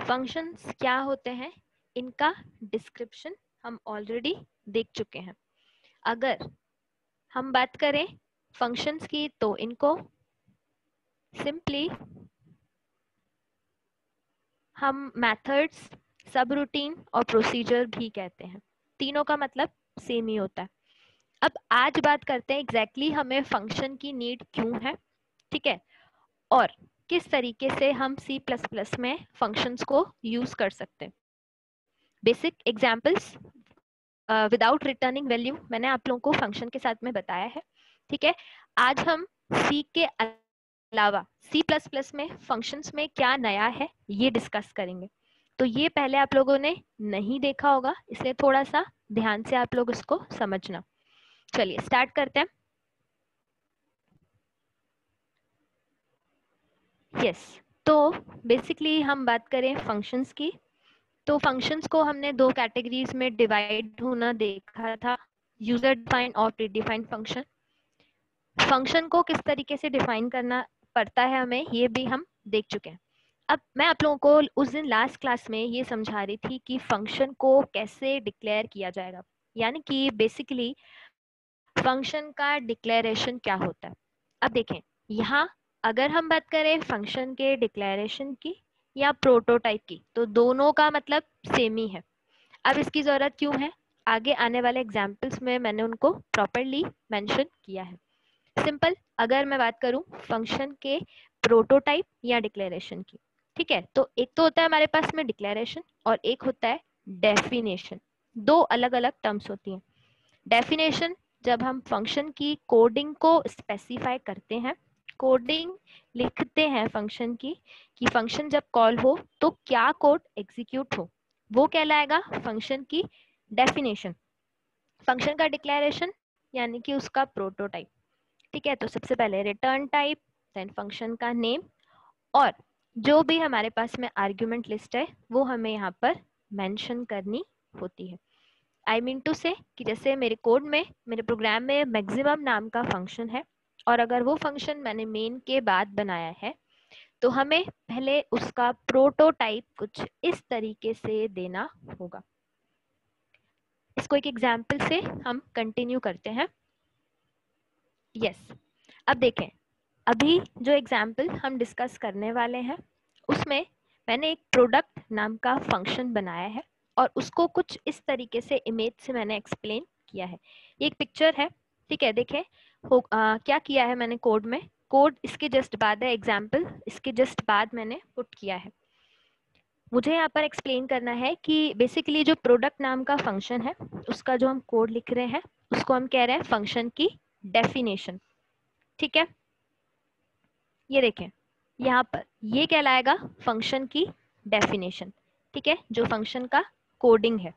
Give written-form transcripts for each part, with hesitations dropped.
Functions क्या होते हैं, इनका डिस्क्रिप्शन हम ऑलरेडी देख चुके हैं। अगर हम बात करें फंक्शंस की तो इनको सिंपली हम मेथड्स, सब रूटीन और प्रोसीजर भी कहते हैं। तीनों का मतलब सेम ही होता है। अब आज बात करते हैं एग्जैक्टली हमें फंक्शन की नीड क्यों है, ठीक है, और किस तरीके से हम C++ में फंक्शंस को यूज कर सकते हैं। Basic examples without returning value मैंने आप लोगों को फंक्शन के साथ में बताया है, ठीक है। आज हम C के अलावा C++ में फंक्शंस में क्या नया है ये डिस्कस करेंगे। तो ये पहले आप लोगों ने नहीं देखा होगा, इसलिए थोड़ा सा ध्यान से आप लोग इसको समझना। चलिए स्टार्ट करते हैं। यस, तो बेसिकली हम बात करें फंक्शंस की, तो फंक्शंस को हमने दो कैटेगरीज में डिवाइड होना देखा था, यूजर डिफाइंड और प्री डिफाइंड फंक्शन। फंक्शन को किस तरीके से डिफाइन करना पड़ता है हमें, ये भी हम देख चुके हैं। अब मैं आप लोगों को उस दिन लास्ट क्लास में ये समझा रही थी कि फंक्शन को कैसे डिक्लेयर किया जाएगा, यानी कि बेसिकली फंक्शन का डिक्लेरेशन क्या होता है। अब देखें यहाँ अगर हम बात करें फंक्शन के डिक्लेरेशन की या प्रोटोटाइप की, तो दोनों का मतलब सेम ही है। अब इसकी जरूरत क्यों है, आगे आने वाले एग्जाम्पल्स में मैंने उनको प्रॉपरली मेंशन किया है। सिंपल, अगर मैं बात करूं फंक्शन के प्रोटोटाइप या डिक्लेरेशन की, ठीक है, तो एक तो होता है हमारे पास में डिक्लेरेशन और एक होता है डेफिनेशन। दो अलग अलग टर्म्स होती हैं। डेफिनेशन जब हम फंक्शन की कोडिंग को स्पेसिफाई करते हैं, कोडिंग लिखते हैं फंक्शन की, कि फंक्शन जब कॉल हो तो क्या कोड एग्जीक्यूट हो, वो कहलाएगा फंक्शन की डेफिनेशन। फंक्शन का डिक्लेरेशन यानी कि उसका प्रोटोटाइप, ठीक है। तो सबसे पहले रिटर्न टाइप, देन फंक्शन का नेम, और जो भी हमारे पास में आर्ग्यूमेंट लिस्ट है वो हमें यहाँ पर मेंशन करनी होती है। आई मीन टू से कि जैसे मेरे कोड में, मेरे प्रोग्राम में मैक्सिमम नाम का फंक्शन है, और अगर वो फंक्शन मैंने मेन के बाद बनाया है तो हमें पहले उसका प्रोटोटाइप कुछ इस तरीके से देना होगा। इसको एक एग्जाम्पल से हम कंटिन्यू करते हैं। यस, अब देखें, अभी जो एग्जाम्पल हम डिस्कस करने वाले हैं उसमें मैंने एक प्रोडक्ट नाम का फंक्शन बनाया है और उसको कुछ इस तरीके से इमेज से मैंने एक्सप्लेन किया है। ये एक पिक्चर है, ठीक है। देखें क्या किया है मैंने कोड में, कोड इसके जस्ट बाद है, एग्जाम्पल इसके जस्ट बाद मैंने पुट किया है। मुझे यहाँ पर एक्सप्लेन करना है कि बेसिकली जो प्रोडक्ट नाम का फंक्शन है उसका जो हम कोड लिख रहे हैं उसको हम कह रहे हैं फंक्शन की डेफिनेशन, ठीक है। ये देखें यहाँ पर ये कहलाएगा फंक्शन की डेफिनेशन, ठीक है, जो फंक्शन का कोडिंग है।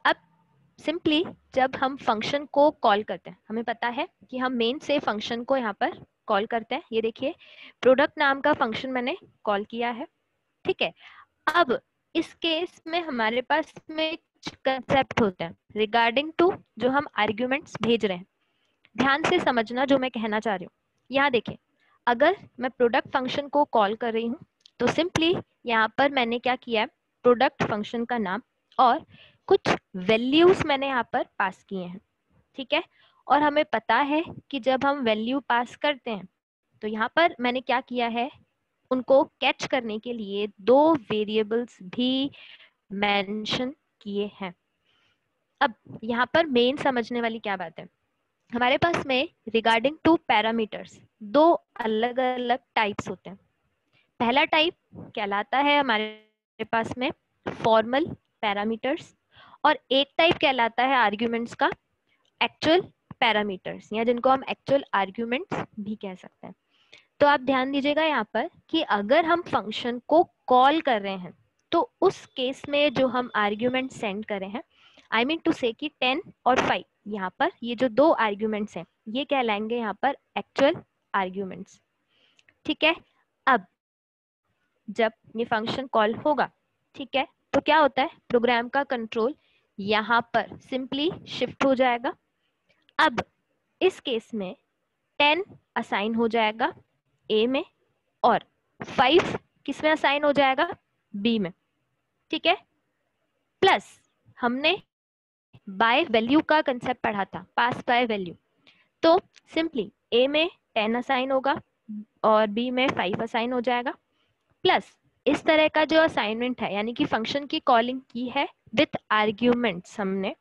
अब सिंपली जब हम फंक्शन को कॉल करते हैं, हमें पता है कि हम मेन से फंक्शन को यहाँ पर कॉल करते हैं। ये देखिए प्रोडक्ट नाम का फंक्शन मैंने कॉल किया है, ठीक है। अब इस केस में हमारे पास में कुछ कंसेप्ट होते हैं रिगार्डिंग टू जो हम आर्ग्यूमेंट्स भेज रहे हैं। ध्यान से समझना जो मैं कहना चाह रही हूँ। यहाँ देखें, अगर मैं प्रोडक्ट फंक्शन को कॉल कर रही हूँ तो सिंपली यहाँ पर मैंने क्या किया है, प्रोडक्ट फंक्शन का नाम और कुछ वैल्यूज मैंने यहाँ पर पास किए हैं, ठीक है। और हमें पता है कि जब हम वैल्यू पास करते हैं तो यहाँ पर मैंने क्या किया है, उनको कैच करने के लिए दो वेरिएबल्स भी मेंशन किए हैं। अब यहाँ पर मेन समझने वाली क्या बात है, हमारे पास में रिगार्डिंग टू पैरामीटर्स दो अलग अलग टाइप्स होते हैं। पहला टाइप कहलाता है हमारे पास में फॉर्मल पैरामीटर्स, और एक टाइप कहलाता है आर्ग्यूमेंट्स का एक्चुअल पैरामीटर्स, या जिनको हम एक्चुअल आर्ग्यूमेंट्स भी कह सकते हैं। तो आप ध्यान दीजिएगा यहाँ पर कि अगर हम फंक्शन को कॉल कर रहे हैं तो उस केस में जो हम आर्ग्यूमेंट सेंड कर रहे हैं, आई मीन टू से कि 10 और 5, यहाँ पर ये जो दो आर्ग्यूमेंट्स हैं ये कहलाएंगे यहाँ पर एक्चुअल आर्ग्यूमेंट्स, ठीक है। अब जब ये फंक्शन कॉल होगा, ठीक है, तो क्या होता है, प्रोग्राम का कंट्रोल यहाँ पर सिंपली शिफ्ट हो जाएगा। अब इस केस में 10 असाइन हो जाएगा ए में और 5 किस में असाइन हो जाएगा, बी में। ठीक है। प्लस हमने बाय वैल्यू का कंसेप्ट पढ़ा था, पास बाय वैल्यू। तो सिंपली ए में 10 असाइन होगा और बी में 5 असाइन हो जाएगा। प्लस इस तरह का जो असाइनमेंट है, यानी कि फंक्शन की कॉलिंग की है विथ आर्ग्यूमेंट्स हमने,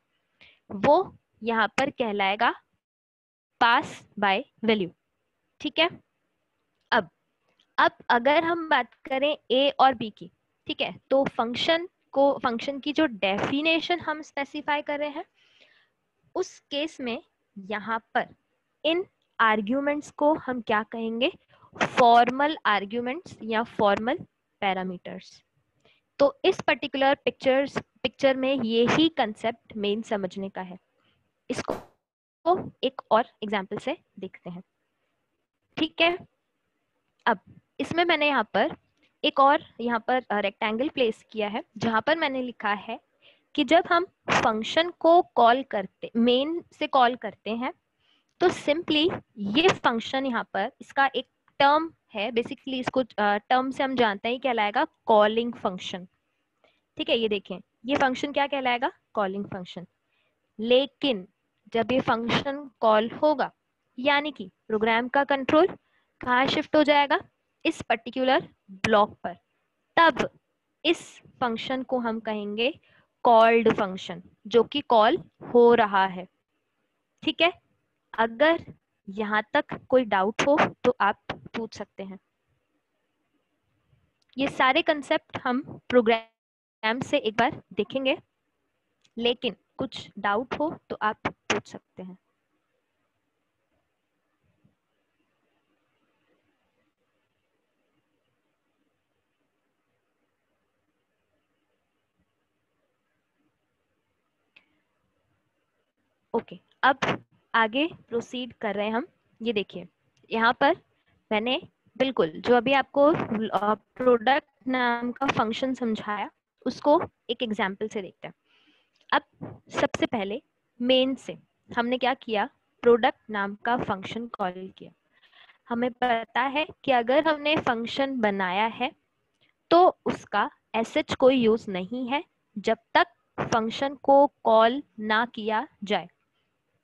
वो यहाँ पर कहलाएगा पास बाय वैल्यू। ठीक है। अब अगर हम बात करें ए और बी की, ठीक है, तो फंक्शन की जो डेफिनेशन हम स्पेसिफाई कर रहे हैं, उस केस में यहाँ पर इन आर्ग्यूमेंट्स को हम क्या कहेंगे, फॉर्मल आर्ग्यूमेंट्स या फॉर्मल पैरामीटर्स। तो इस पर्टिकुलर पिक्चर में ये ही कंसेप्ट मेन समझने का है। इसको एक और एग्जांपल से देखते हैं। ठीक है। अब इसमें मैंने यहाँ पर एक और रेक्टेंगल प्लेस किया है, जहां पर मैंने लिखा है कि जब हम फंक्शन को कॉल करते, मेन से कॉल करते हैं, तो सिंपली ये फंक्शन यहाँ पर, इसका एक टर्म है, बेसिकली इसको टर्म से हम जानते हैं कहलाएगा कॉलिंग फंक्शन। ठीक है, ये देखें, ये फंक्शन क्या कहलाएगा, कॉलिंग फंक्शन। लेकिन जब ये फंक्शन कॉल होगा, यानी कि प्रोग्राम का कंट्रोल कहाँ शिफ्ट हो जाएगा, इस पर्टिकुलर ब्लॉक पर, तब इस फंक्शन को हम कहेंगे कॉल्ड फंक्शन, जो कि कॉल हो रहा है। ठीक है। अगर यहाँ तक कोई डाउट हो तो आप पूछ सकते हैं। ये सारे कंसेप्ट हम प्रोग्राम से एक बार देखेंगे, लेकिन कुछ डाउट हो तो आप पूछ सकते हैं। ओके, अब आगे प्रोसीड कर रहे हैं हम। ये देखिए, यहाँ पर मैंने बिल्कुल जो अभी आपको प्रोडक्ट नाम का फंक्शन समझाया, उसको एक एग्जाम्पल से देखते हैं। अब सबसे पहले मेन से हमने क्या किया, प्रोडक्ट नाम का फंक्शन कॉल किया। हमें पता है कि अगर हमने फंक्शन बनाया है तो उसका एसएच कोई यूज नहीं है जब तक फंक्शन को कॉल ना किया जाए।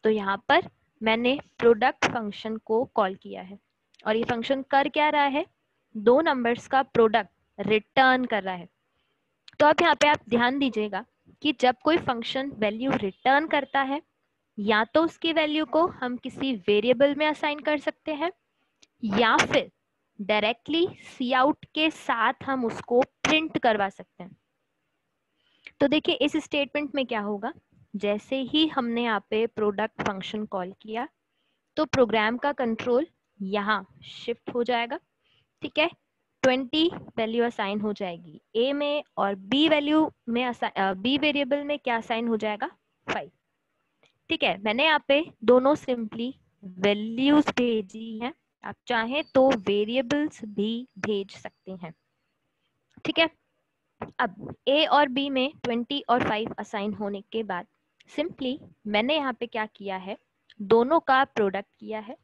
तो यहाँ पर मैंने प्रोडक्ट फंक्शन को कॉल किया है, और ये फंक्शन कर क्या रहा है, दो नंबर्स का प्रोडक्ट रिटर्न कर रहा है। तो अब यहाँ पे आप ध्यान दीजिएगा कि जब कोई फंक्शन वैल्यू रिटर्न करता है, या तो उसकी वैल्यू को हम किसी वेरिएबल में असाइन कर सकते हैं, या फिर डायरेक्टली सी आउट के साथ हम उसको प्रिंट करवा सकते हैं। तो देखिए इस स्टेटमेंट में क्या होगा, जैसे ही हमने यहाँ पे प्रोडक्ट फंक्शन कॉल किया, तो प्रोग्राम का कंट्रोल यहाँ शिफ्ट हो जाएगा। ठीक है, 20 वैल्यू असाइन हो जाएगी ए में, और बी वैल्यू में बी वेरिएबल में क्या असाइन हो जाएगा, 5। ठीक है, मैंने यहाँ पे दोनों सिंपली वैल्यूज भेजी हैं, आप चाहें तो वेरिएबल्स भी भेज सकते हैं। ठीक है। अब ए और बी में 20 और 5 असाइन होने के बाद सिंपली मैंने यहाँ पे क्या किया है, दोनों का प्रोडक्ट किया है।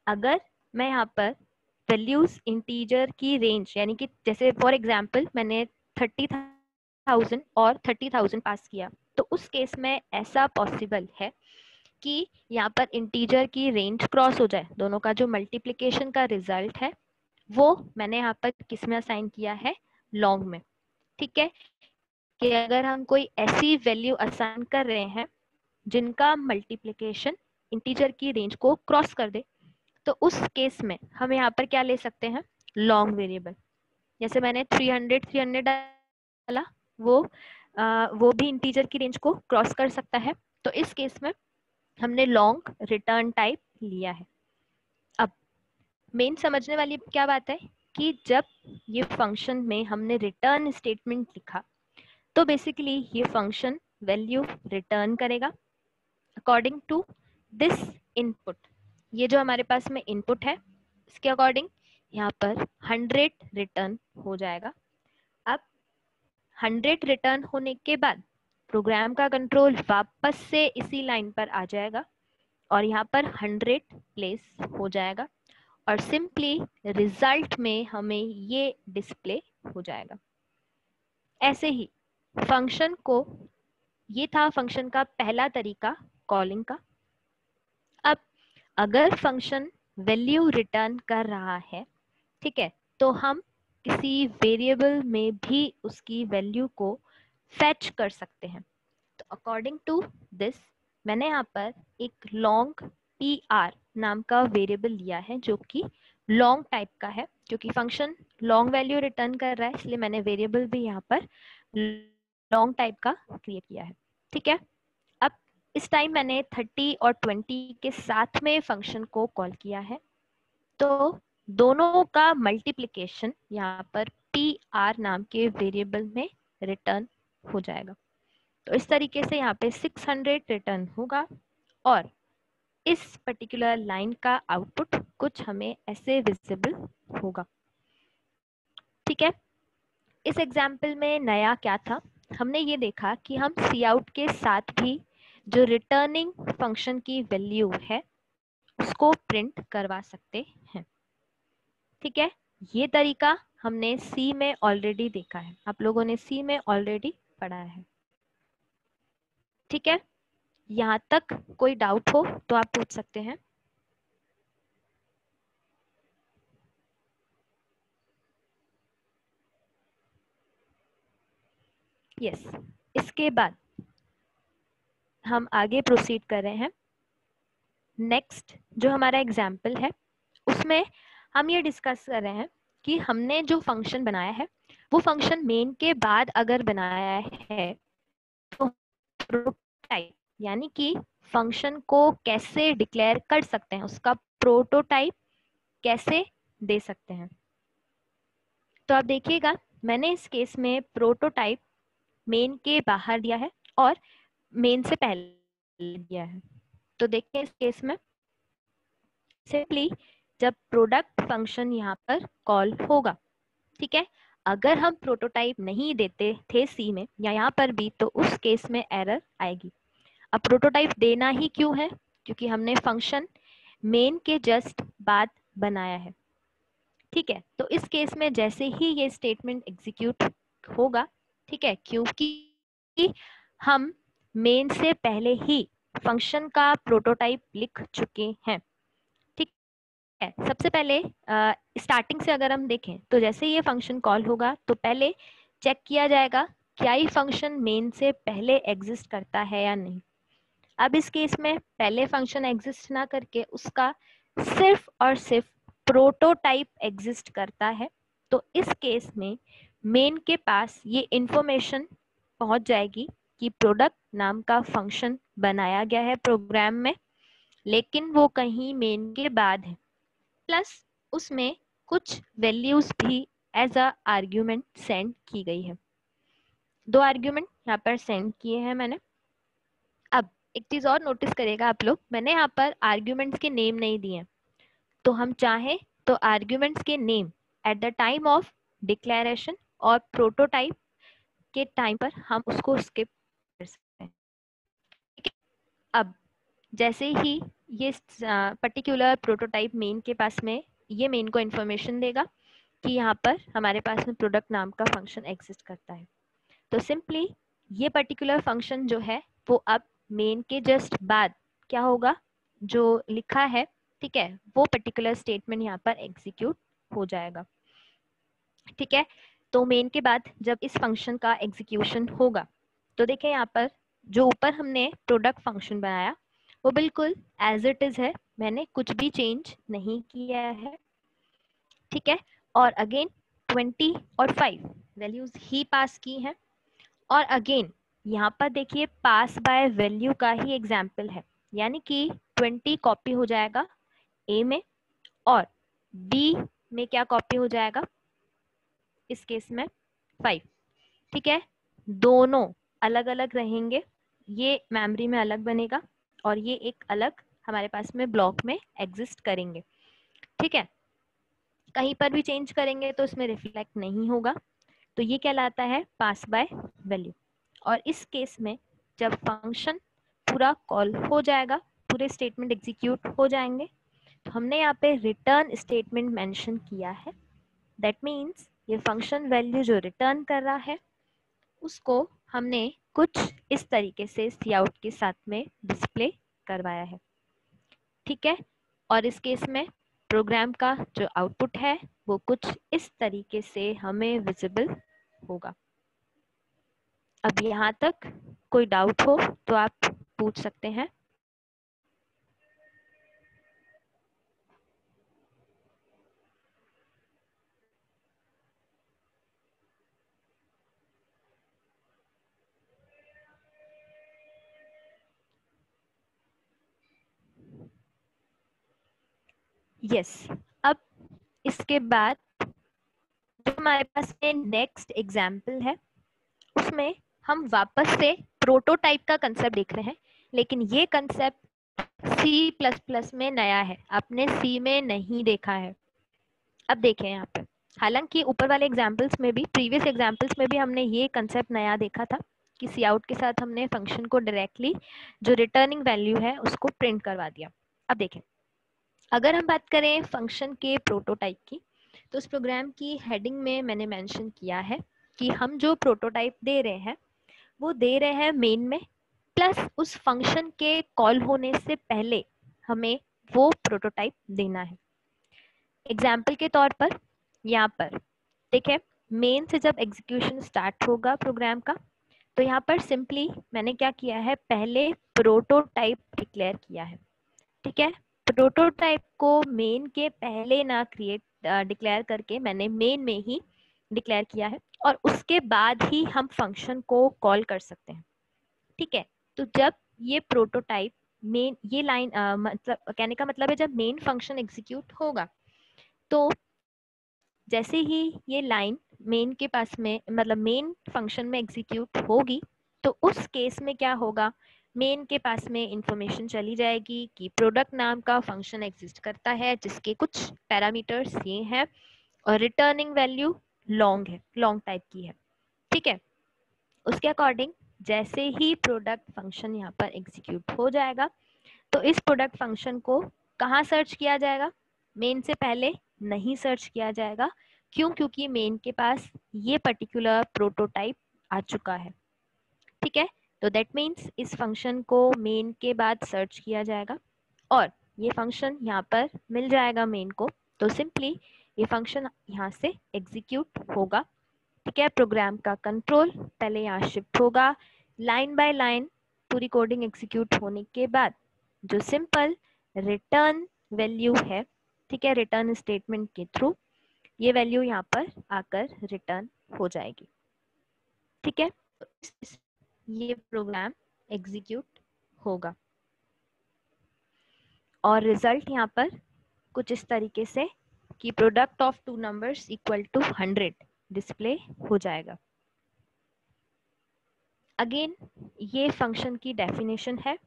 अगर मैं यहाँ पर वैल्यूज इंटीजर की रेंज, यानी कि जैसे फॉर एग्जांपल मैंने 30,000 और 30,000 पास किया, तो उस केस में ऐसा पॉसिबल है कि यहाँ पर इंटीजर की रेंज क्रॉस हो जाए। दोनों का जो मल्टीप्लिकेशन का रिजल्ट है वो मैंने यहाँ पर किस में असाइन किया है, लॉन्ग में। ठीक है, कि अगर हम कोई ऐसी वैल्यू असाइन कर रहे हैं जिनका मल्टीप्लिकेशन इंटीजर की रेंज को क्रॉस कर दे, तो उस केस में हम यहाँ पर क्या ले सकते हैं, लॉन्ग वेरिएबल। जैसे मैंने 300 डाला, वो भी इंटीजर की रेंज को क्रॉस कर सकता है। तो इस केस में हमने लॉन्ग रिटर्न टाइप लिया है। अब मेन समझने वाली क्या बात है कि जब ये फंक्शन में हमने रिटर्न स्टेटमेंट लिखा, तो बेसिकली ये फंक्शन वैल्यू रिटर्न करेगा अकॉर्डिंग टू दिस इनपुट। ये जो हमारे पास में इनपुट है, इसके अकॉर्डिंग यहाँ पर 100 रिटर्न हो जाएगा। अब 100 रिटर्न होने के बाद प्रोग्राम का कंट्रोल वापस से इसी लाइन पर आ जाएगा, और यहाँ पर 100 प्लेस हो जाएगा, और सिंपली रिजल्ट में हमें ये डिस्प्ले हो जाएगा। ऐसे ही फंक्शन को, ये था फंक्शन का पहला तरीका कॉलिंग का। अब अगर फंक्शन वैल्यू रिटर्न कर रहा है, ठीक है, तो हम किसी वेरिएबल में भी उसकी वैल्यू को फेच कर सकते हैं। तो अकॉर्डिंग टू दिस मैंने यहाँ पर एक लॉन्ग pr नाम का वेरिएबल लिया है जो कि लॉन्ग टाइप का है, क्योंकि फंक्शन लॉन्ग वैल्यू रिटर्न कर रहा है, इसलिए मैंने वेरिएबल भी यहाँ पर लॉन्ग टाइप का क्रिएट किया है। ठीक है, अब इस टाइम मैंने 30 और 20 के साथ में फंक्शन को कॉल किया है, तो दोनों का मल्टीप्लिकेशन यहाँ पर pr नाम के वेरिएबल में रिटर्न हो जाएगा। तो इस तरीके से यहाँ पे 600 रिटर्न होगा और इस पर्टिकुलर लाइन का आउटपुट कुछ हमें ऐसे विजिबल होगा। ठीक है, इस एग्जाम्पल में नया क्या था, हमने ये देखा कि हम काउट के साथ भी जो रिटर्निंग फंक्शन की वैल्यू है उसको प्रिंट करवा सकते हैं। ठीक है, ये तरीका हमने सी में ऑलरेडी देखा है, आप लोगों ने सी में ऑलरेडी पढ़ा है। ठीक है, यहाँ तक कोई डाउट हो तो आप पूछ सकते हैं। यस, इसके बाद हम आगे प्रोसीड कर रहे हैं। नेक्स्ट जो हमारा एग्जाम्पल है उसमें हम ये डिस्कस कर रहे हैं कि हमने जो फंक्शन बनाया है वो फंक्शन मेन के बाद अगर बनाया है तो प्रोटोटाइप यानी कि फंक्शन को कैसे डिक्लेयर कर सकते हैं, उसका प्रोटोटाइप कैसे दे सकते हैं। तो आप देखिएगा मैंने इस केस में प्रोटोटाइप मेन के बाहर दिया है और मेन से पहले दिया है। तो देखिए इस केस में सिंपली जब प्रोडक्ट फंक्शन यहाँ पर कॉल होगा, ठीक है, अगर हम प्रोटोटाइप नहीं देते थे सी में या यहाँ पर भी तो उस केस में एरर आएगी। अब प्रोटोटाइप देना ही क्यों है, क्योंकि हमने फंक्शन मेन के जस्ट बाद बनाया है। ठीक है, तो इस केस में जैसे ही ये स्टेटमेंट एग्जीक्यूट होगा, ठीक है, क्योंकि हम मेन से पहले ही फंक्शन का प्रोटोटाइप लिख चुके हैं। ठीक है, सबसे पहले स्टार्टिंग से अगर हम देखें तो जैसे ये फंक्शन कॉल होगा तो पहले चेक किया जाएगा क्या ये फंक्शन मेन से पहले एग्जिस्ट करता है या नहीं। अब इस केस में पहले फंक्शन एग्जिस्ट ना करके उसका सिर्फ और सिर्फ प्रोटोटाइप एग्जिस्ट करता है, तो इस केस में मेन के पास ये इंफॉर्मेशन पहुंच जाएगी कि प्रोडक्ट नाम का फंक्शन बनाया गया है प्रोग्राम में, लेकिन वो कहीं मेन के बाद है, प्लस उसमें कुछ वैल्यूज भी एज अ आर्ग्यूमेंट सेंड की गई है। 2 आर्ग्यूमेंट यहाँ पर सेंड किए हैं मैंने। अब एक चीज और नोटिस करेगा आप लोग, मैंने यहाँ पर आर्ग्यूमेंट्स के नेम नहीं दिए, तो हम चाहें तो आर्ग्यूमेंट्स के name at the time of declaration और प्रोटोटाइप के टाइम पर हम उसको स्किप कर सकते हैं। ठीक है, अब जैसे ही ये पर्टिकुलर प्रोटोटाइप मेन के पास में ये मेन को इन्फॉर्मेशन देगा कि यहाँ पर हमारे पास में प्रोडक्ट नाम का फंक्शन एग्जिस्ट करता है, तो सिंपली ये पर्टिकुलर फंक्शन जो है वो अब मेन के जस्ट बाद क्या होगा, जो लिखा है, ठीक है, वो पर्टिकुलर स्टेटमेंट यहाँ पर एग्जीक्यूट हो जाएगा। ठीक है, तो मेन के बाद जब इस फंक्शन का एग्जीक्यूशन होगा तो देखें यहाँ पर जो ऊपर हमने प्रोडक्ट फंक्शन बनाया वो बिल्कुल एज इट इज है, मैंने कुछ भी चेंज नहीं किया है। ठीक है, और अगेन 20 और 5 वैल्यूज ही पास की हैं, और अगेन यहाँ पर देखिए पास बाय वैल्यू का ही एग्जाम्पल है, यानी कि 20 कॉपी हो जाएगा ए में और बी में क्या कॉपी हो जाएगा, इस केस में 5। ठीक है, दोनों अलग अलग रहेंगे, ये मेमोरी में अलग बनेगा और ये एक अलग हमारे पास में ब्लॉक में एग्जिस्ट करेंगे। ठीक है, कहीं पर भी चेंज करेंगे तो इसमें रिफ्लेक्ट नहीं होगा, तो ये कहलाता है पास बाय वैल्यू। और इस केस में जब फंक्शन पूरा कॉल हो जाएगा, पूरे स्टेटमेंट एग्जीक्यूट हो जाएंगे, तो हमने यहाँ पे रिटर्न स्टेटमेंट मेंशन किया है। दैट मीन्स ये फंक्शन वैल्यू जो रिटर्न कर रहा है उसको हमने कुछ इस तरीके से सी आउट के साथ में डिस्प्ले करवाया है, ठीक है। और इस केस में प्रोग्राम का जो आउटपुट है वो कुछ इस तरीके से हमें विजिबल होगा। अब यहाँ तक कोई डाउट हो तो आप पूछ सकते हैं। यस, अब इसके बाद जो हमारे पास में नेक्स्ट एग्जाम्पल है उसमें हम वापस से प्रोटोटाइप का कंसेप्ट देख रहे हैं, लेकिन ये कंसेप्ट सी प्लस प्लस में नया है, आपने सी में नहीं देखा है। अब देखें यहाँ पे, हालांकि ऊपर वाले एग्जाम्पल्स में भी, प्रीवियस एग्जाम्पल्स में भी हमने ये कंसेप्ट नया देखा था कि सी आउट के साथ हमने फंक्शन को डायरेक्टली जो रिटर्निंग वैल्यू है उसको प्रिंट करवा दिया। अब देखें, अगर हम बात करें फंक्शन के प्रोटोटाइप की, तो उस प्रोग्राम की हेडिंग में मैंने मेंशन किया है कि हम जो प्रोटोटाइप दे रहे हैं वो दे रहे हैं मेन में, प्लस उस फंक्शन के कॉल होने से पहले हमें वो प्रोटोटाइप देना है। एग्जाम्पल के तौर पर यहाँ पर देखें, मेन से जब एग्जीक्यूशन स्टार्ट होगा प्रोग्राम का, तो यहाँ पर सिंपली मैंने क्या किया है, पहले प्रोटोटाइप डिक्लेयर किया है, ठीक है। प्रोटोटाइप को मेन के पहले ना डिक्लेयर करके मैंने मेन में ही डिक्लेयर किया है, और उसके बाद ही हम फंक्शन को कॉल कर सकते हैं, ठीक है। तो जब ये प्रोटोटाइप मेन, ये लाइन मतलब कहने का मतलब है जब मेन फंक्शन एग्जीक्यूट होगा, तो जैसे ही ये लाइन मेन के पास में, मतलब मेन फंक्शन में एग्जीक्यूट होगी, तो उस केस में क्या होगा, मेन के पास में इंफॉर्मेशन चली जाएगी कि प्रोडक्ट नाम का फंक्शन एग्जिस्ट करता है जिसके कुछ पैरामीटर्स ये हैं, और रिटर्निंग वैल्यू लॉन्ग है, लॉन्ग टाइप की है, ठीक है। उसके अकॉर्डिंग जैसे ही प्रोडक्ट फंक्शन यहाँ पर एग्जीक्यूट हो जाएगा, तो इस प्रोडक्ट फंक्शन को कहाँ सर्च किया जाएगा, मेन से पहले नहीं सर्च किया जाएगा। क्यों? क्योंकि मेन के पास ये पर्टिकुलर प्रोटोटाइप आ चुका है, ठीक है। तो दैट मीन्स इस फंक्शन को मेन के बाद सर्च किया जाएगा, और ये फंक्शन यहाँ पर मिल जाएगा मेन को, तो सिंपली ये फंक्शन यहाँ से एग्जीक्यूट होगा, ठीक है। प्रोग्राम का कंट्रोल पहले यहाँ शिफ्ट होगा, लाइन बाय लाइन पूरी कोडिंग एग्जीक्यूट होने के बाद जो सिंपल रिटर्न वैल्यू है, ठीक है, रिटर्न स्टेटमेंट के थ्रू ये वैल्यू यहाँ पर आकर रिटर्न हो जाएगी, ठीक है। ये प्रोग्राम एग्जीक्यूट होगा और रिजल्ट यहाँ पर कुछ इस तरीके से कि product of two numbers equal to 100 display हो जाएगा। अगेन ये फंक्शन की डेफिनेशन है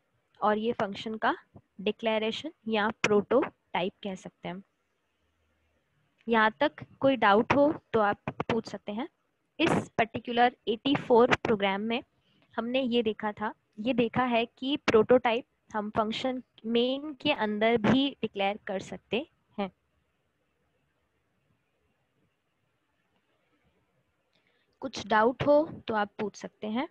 और ये फंक्शन का डिक्लेरेशन या प्रोटोटाइप कह सकते हैं। यहाँ तक कोई डाउट हो तो आप पूछ सकते हैं। इस पर्टिकुलर 84 प्रोग्राम में हमने ये देखा है कि प्रोटोटाइप हम फंक्शन मेन के अंदर भी डिक्लेयर कर सकते हैं। कुछ डाउट हो तो आप पूछ सकते हैं।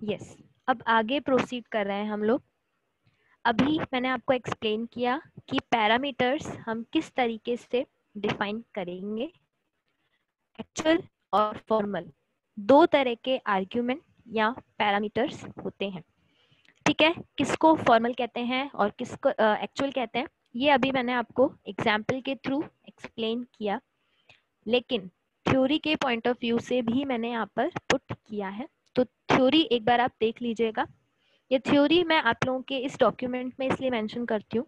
यस, अब आगे प्रोसीड कर रहे हैं हम लोग। अभी मैंने आपको एक्सप्लेन किया कि पैरामीटर्स हम किस तरीके से डिफाइन करेंगे। एक्चुअल और फॉर्मल दो तरह के आर्ग्यूमेंट या पैरामीटर्स होते हैं, ठीक है। किसको फॉर्मल कहते हैं और किसको एक्चुअल कहते हैं, ये अभी मैंने आपको एग्जाम्पल के थ्रू एक्सप्लेन किया, लेकिन थ्योरी के पॉइंट ऑफ व्यू से भी मैंने यहाँ पर पुट किया है। तो थ्योरी एक बार आप देख लीजिएगा। ये थ्योरी मैं आप लोगों के इस डॉक्यूमेंट में इसलिए मेंशन करती हूँ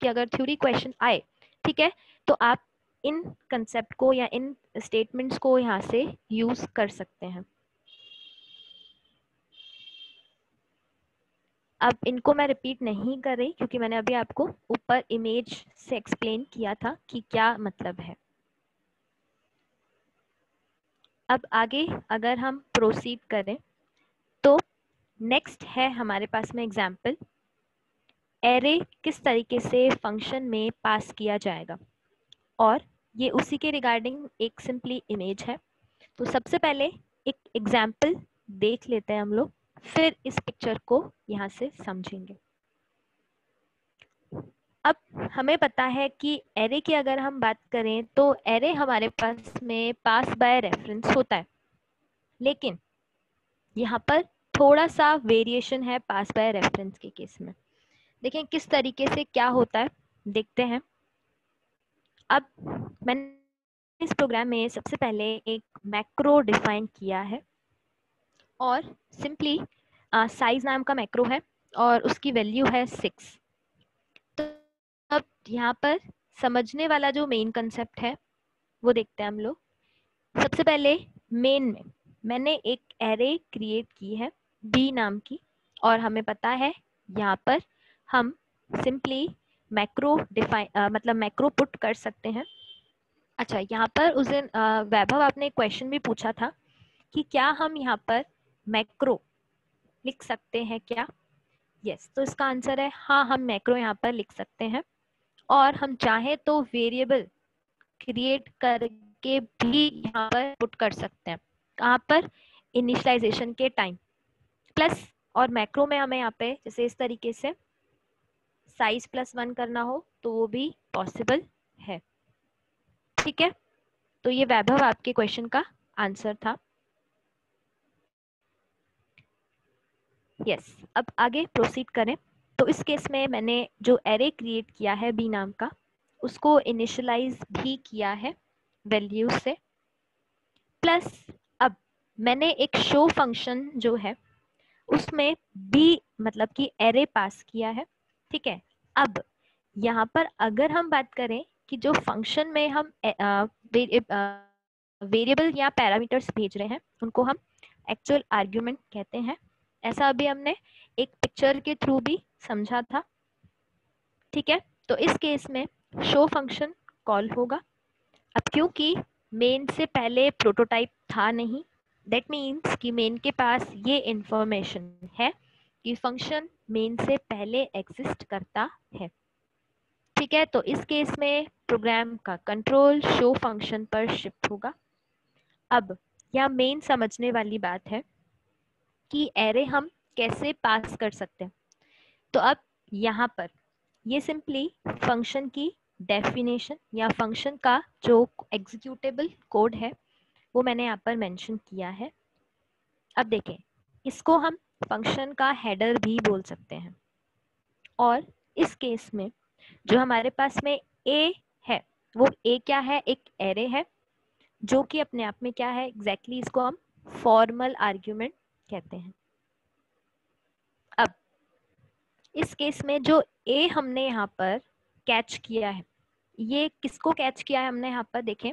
कि अगर थ्योरी क्वेश्चन आए, ठीक है, तो आप इन कंसेप्ट को या इन स्टेटमेंट्स को यहाँ से यूज कर सकते हैं। अब इनको मैं रिपीट नहीं कर रही क्योंकि मैंने अभी आपको ऊपर इमेज से एक्सप्लेन किया था कि क्या मतलब है। अब आगे अगर हम प्रोसीड करें तो नेक्स्ट है हमारे पास में एग्जाम्पल, एरे किस तरीके से फंक्शन में पास किया जाएगा, और ये उसी के रिगार्डिंग एक सिंपली इमेज है। तो सबसे पहले एक एग्जाम्पल देख लेते हैं हम लोग, फिर इस पिक्चर को यहाँ से समझेंगे। अब हमें पता है कि एरे की अगर हम बात करें तो एरे हमारे पास में पास बाय रेफरेंस होता है, लेकिन यहाँ पर थोड़ा सा वेरिएशन है पास बाय रेफरेंस के केस में। देखें किस तरीके से क्या होता है, देखते हैं। अब मैंने इस प्रोग्राम में सबसे पहले एक मैक्रो डिफाइन किया है, और सिंपली साइज नाम का मैक्रो है और उसकी वैल्यू है 6। तो अब यहाँ पर समझने वाला जो मेन कंसेप्ट है वो देखते हैं हम लोग। सबसे पहले मेन में मैंने एक एरे क्रिएट की है बी नाम की, और हमें पता है यहाँ पर हम सिंपली मैक्रो डिफाइन मतलब मैक्रो पुट कर सकते हैं। अच्छा, यहाँ पर उस दिन वैभव आपने एक क्वेश्चन भी पूछा था कि क्या हम यहाँ पर मैक्रो लिख सकते हैं क्या? यस, तो इसका आंसर है हाँ, हम मैक्रो यहाँ पर लिख सकते हैं, और हम चाहे तो वेरिएबल क्रिएट करके भी यहाँ पर पुट कर सकते हैं। कहाँ पर? इनिशियलाइजेशन के टाइम। प्लस और मैक्रो में हमें यहाँ पे जैसे इस तरीके से साइज +1 करना हो तो वो भी पॉसिबल है। ठीक है, तो ये वैभव आपके क्वेश्चन का आंसर था। यस, अब आगे प्रोसीड करें। तो इस केस में मैंने जो एरे क्रिएट किया है बी नाम का, उसको इनिशियलाइज भी किया है वैल्यू से। प्लस अब मैंने एक शो फंक्शन जो है उसमें बी मतलब कि एरे पास किया है। ठीक है, अब यहाँ पर अगर हम बात करें कि जो फंक्शन में हम वेरिएबल या पैरामीटर्स भेज रहे हैं उनको हम एक्चुअल आर्ग्यूमेंट कहते हैं। ऐसा अभी हमने एक पिक्चर के थ्रू भी समझा था। ठीक है, तो इस केस में शो फंक्शन कॉल होगा। अब क्योंकि मेन से पहले प्रोटोटाइप था नहीं, दैट मीन्स कि मेन के पास ये इंफॉर्मेशन है कि फंक्शन मेन से पहले एग्जिस्ट करता है। ठीक है, तो इस केस में प्रोग्राम का कंट्रोल शो फंक्शन पर शिफ्ट होगा। अब यहाँ मेन समझने वाली बात है कि एरे हम कैसे पास कर सकते हैं। तो अब यहाँ पर ये सिंपली फंक्शन की डेफिनेशन या फंक्शन का जो एग्जीक्यूटेबल कोड है वो मैंने यहाँ पर मेंशन किया है। अब देखें, इसको हम फंक्शन का हेडर भी बोल सकते हैं, और इस केस में जो हमारे पास में ए है वो ए क्या है? एक एरे है जो कि अपने आप में क्या है एग्जैक्टली इसको हम फॉर्मल आर्ग्यूमेंट कहते हैं। अब इस केस में जो ए हमने यहाँ पर कैच किया है, ये किसको कैच किया है हमने यहाँ पर? देखें,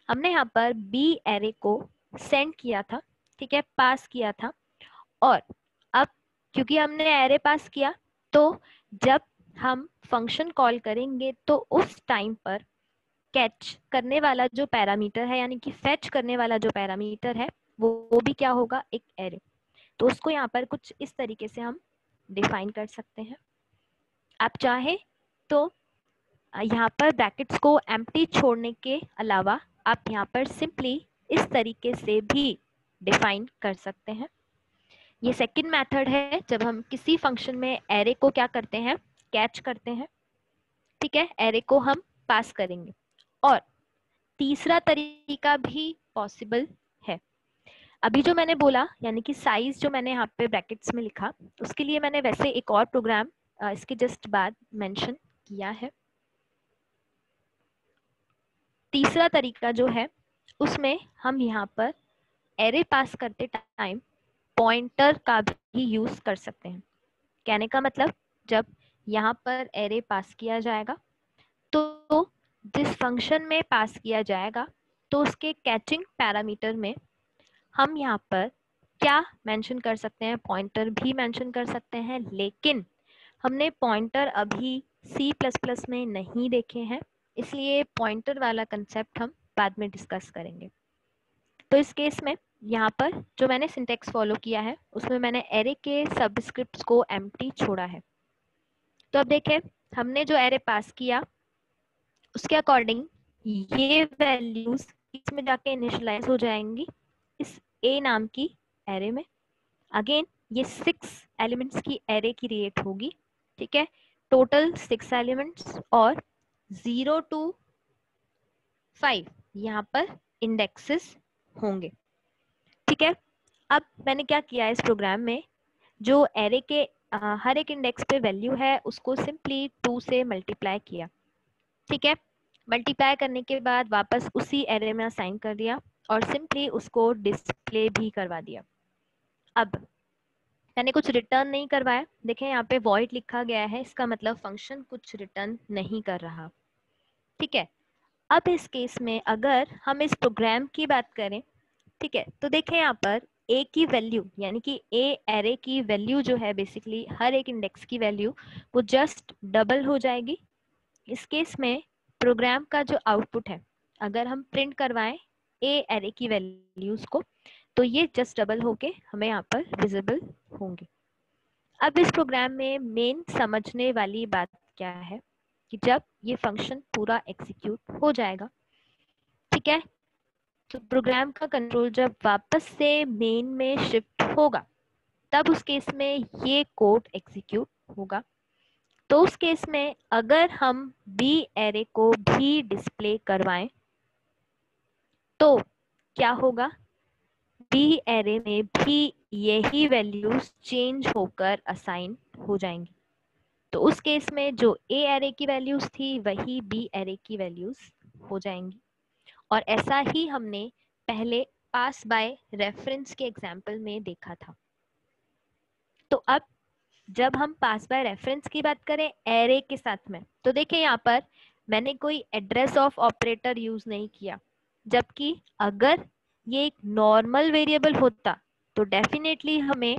हमने यहाँ पर बी एरे को सेंड किया था, ठीक है, पास किया था। और अब क्योंकि हमने एरे पास किया तो जब हम फंक्शन कॉल करेंगे तो उस टाइम पर कैच करने वाला जो पैरामीटर है यानी कि फेच करने वाला जो पैरामीटर है वो भी क्या होगा? एक एरे। तो उसको यहाँ पर कुछ इस तरीके से हम डिफाइन कर सकते हैं। आप चाहे तो यहाँ पर ब्रैकेट्स को एम्प्टी छोड़ने के अलावा आप यहाँ पर सिंपली इस तरीके से भी डिफाइन कर सकते हैं। ये सेकंड मेथड है जब हम किसी फंक्शन में एरे को क्या करते हैं? कैच करते हैं। ठीक है, एरे को हम पास करेंगे। और तीसरा तरीका भी पॉसिबल है। अभी जो मैंने बोला यानी कि साइज जो मैंने यहाँ पे ब्रैकेट्स में लिखा, उसके लिए मैंने वैसे एक और प्रोग्राम इसके जस्ट बाद मेंशन किया है। तीसरा तरीका जो है उसमें हम यहाँ पर एरे पास करते टाइम पॉइंटर का भी यूज कर सकते हैं। कहने का मतलब, जब यहाँ पर एरे पास किया जाएगा तो जिस फंक्शन में पास किया जाएगा तो उसके कैचिंग पैरामीटर में हम यहाँ पर क्या मेंशन कर सकते हैं? पॉइंटर भी मेंशन कर सकते हैं, लेकिन हमने पॉइंटर अभी C++ में नहीं देखे हैं, इसलिए पॉइंटर वाला कंसेप्ट हम बाद में डिस्कस करेंगे। तो इस केस में यहाँ पर जो मैंने सिंटेक्स फॉलो किया है उसमें मैंने एरे के सबस्क्रिप्ट्स को एम्प्टी छोड़ा है। तो अब देखें, हमने जो एरे पास किया उसके अकॉर्डिंग ये वैल्यूज इसमें जाके इनिशियलाइज हो जाएंगी इस ए नाम की एरे में। अगेन ये 6 एलिमेंट्स की एरे क्रिएट होगी, ठीक है, टोटल 6 एलिमेंट्स और 0 to 5 यहाँ पर इंडेक्सेस होंगे, ठीक है। अब मैंने क्या किया है इस प्रोग्राम में, जो एरे के हर एक इंडेक्स पे वैल्यू है उसको सिंपली 2 से मल्टीप्लाई किया, ठीक है। मल्टीप्लाई करने के बाद वापस उसी एरे में असाइन कर दिया और सिंपली उसको डिस्प्ले भी करवा दिया। अब मैंने कुछ रिटर्न नहीं करवाया, देखें यहाँ पे वॉइड लिखा गया है, इसका मतलब फंक्शन कुछ रिटर्न नहीं कर रहा, ठीक है। अब इस केस में अगर हम इस प्रोग्राम की बात करें, ठीक है, तो देखें यहाँ पर ए की वैल्यू यानी कि ए एरे की वैल्यू जो है बेसिकली हर एक इंडेक्स की वैल्यू वो जस्ट डबल हो जाएगी। इस केस में प्रोग्राम का जो आउटपुट है अगर हम प्रिंट करवाएं ए एरे की वैल्यूज को तो ये जस्ट डबल होके हमें यहाँ पर विजिबल होंगे। अब इस प्रोग्राम में मेन समझने वाली बात क्या है कि जब ये फंक्शन पूरा एग्जीक्यूट हो जाएगा, ठीक है, तो प्रोग्राम का कंट्रोल जब वापस से मेन में शिफ्ट होगा तब उस केस में ये कोड एग्जीक्यूट होगा। तो उस केस में अगर हम बी एरे को भी डिस्प्ले करवाएं तो क्या होगा, बी एरे में भी यही वैल्यूज चेंज होकर असाइन हो जाएंगी। तो उस केस में जो ए एरे की वैल्यूज थी वही बी एरे की वैल्यूज हो जाएंगी। और ऐसा ही हमने पहले पास बाय रेफरेंस के एग्जाम्पल में देखा था। तो अब जब हम पास बाय रेफरेंस की बात करें एरे के साथ में, तो देखिए यहाँ पर मैंने कोई एड्रेस ऑफ ऑपरेटर यूज नहीं किया, जबकि अगर ये एक नॉर्मल वेरिएबल होता तो डेफिनेटली हमें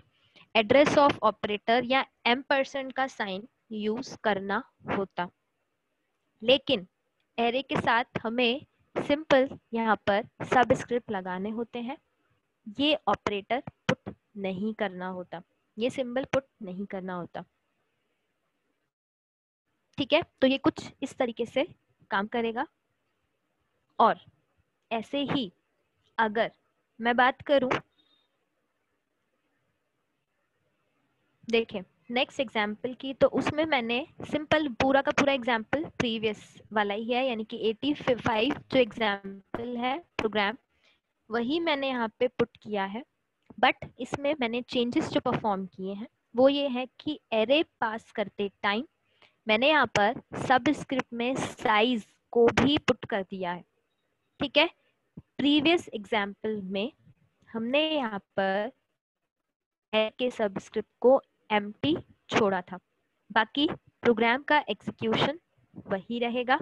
एड्रेस ऑफ ऑपरेटर या एम% का साइन यूज करना होता। लेकिन एरे के साथ हमें सिंपल यहाँ पर सबस्क्रिप्ट लगाने होते हैं, ये ऑपरेटर पुट नहीं करना होता, ये सिंबल पुट नहीं करना होता, ठीक है। तो ये कुछ इस तरीके से काम करेगा। और ऐसे ही अगर मैं बात करूं, देखें नेक्स्ट एग्जाम्पल की, तो उसमें मैंने सिंपल पूरा का पूरा एग्जाम्पल प्रीवियस वाला ही है, यानी कि 85 जो एग्जाम्पल है प्रोग्राम वही मैंने यहाँ पे पुट किया है। बट इसमें मैंने चेंजेस जो परफॉर्म किए हैं वो ये है कि एरे पास करते टाइम मैंने यहाँ पर सबस्क्रिप्ट में साइज को भी पुट कर दिया है, ठीक है। प्रीवियस एग्जाम्पल में हमने यहाँ पर एरे के सबस्क्रिप्ट को एम्प्टी छोड़ा था, बाकी प्रोग्राम का एग्जीक्यूशन वही रहेगा।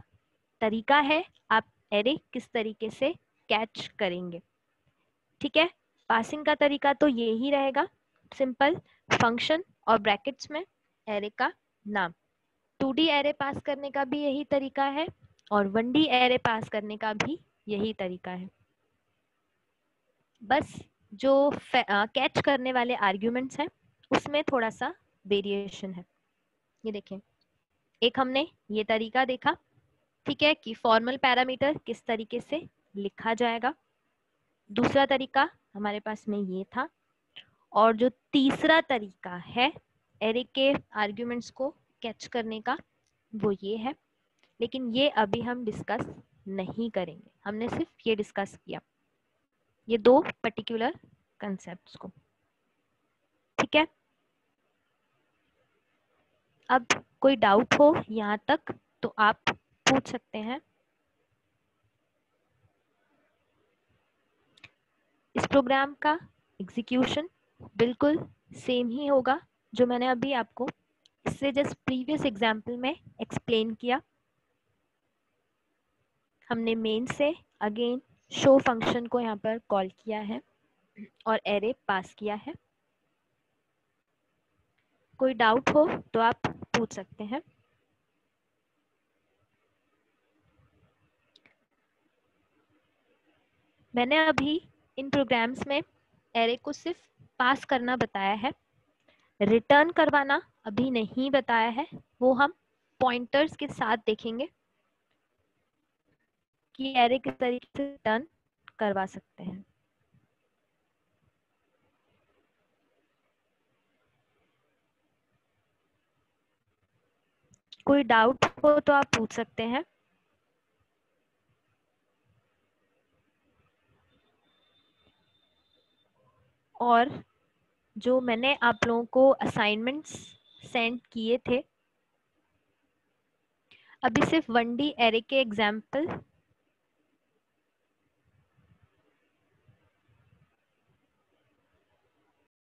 तरीका है आप एरे किस तरीके से कैच करेंगे, ठीक है। पासिंग का तरीका तो ये ही रहेगा, सिंपल फंक्शन और ब्रैकेट्स में एरे का नाम। 2D एरे पास करने का भी यही तरीका है और 1D एरे पास करने का भी यही तरीका है। बस जो कैच करने वाले आर्ग्यूमेंट्स हैं उसमें थोड़ा सा वेरिएशन है। ये देखें, एक हमने ये तरीका देखा, ठीक है, कि फॉर्मल पैरामीटर किस तरीके से लिखा जाएगा। दूसरा तरीका हमारे पास में ये था, और जो तीसरा तरीका है एरे के आर्ग्यूमेंट्स को कैच करने का वो ये है, लेकिन ये अभी हम डिस्कस नहीं करेंगे, हमने सिर्फ ये डिस्कस किया, ये दो पर्टिकुलर कंसेप्ट्स को, ठीक है। अब कोई डाउट हो यहाँ तक तो आप पूछ सकते हैं। इस प्रोग्राम का एग्जीक्यूशन बिल्कुल सेम ही होगा जो मैंने अभी आपको इससे जस्ट प्रीवियस एग्जाम्पल में एक्सप्लेन किया। हमने मेन से अगेन शो फंक्शन को यहाँ पर कॉल किया है और एरे पास किया है। कोई डाउट हो तो आप पूछ सकते हैं। मैंने अभी इन प्रोग्राम्स में एरे को सिर्फ पास करना बताया है, रिटर्न करवाना अभी नहीं बताया है। वो हम पॉइंटर्स के साथ देखेंगे कि एरे किस तरीके से रिटर्न करवा सकते हैं। कोई डाउट हो तो आप पूछ सकते हैं। और जो मैंने आप लोगों को असाइनमेंट्स सेंड किए थे, अभी सिर्फ 1D एरे के एग्जाम्पल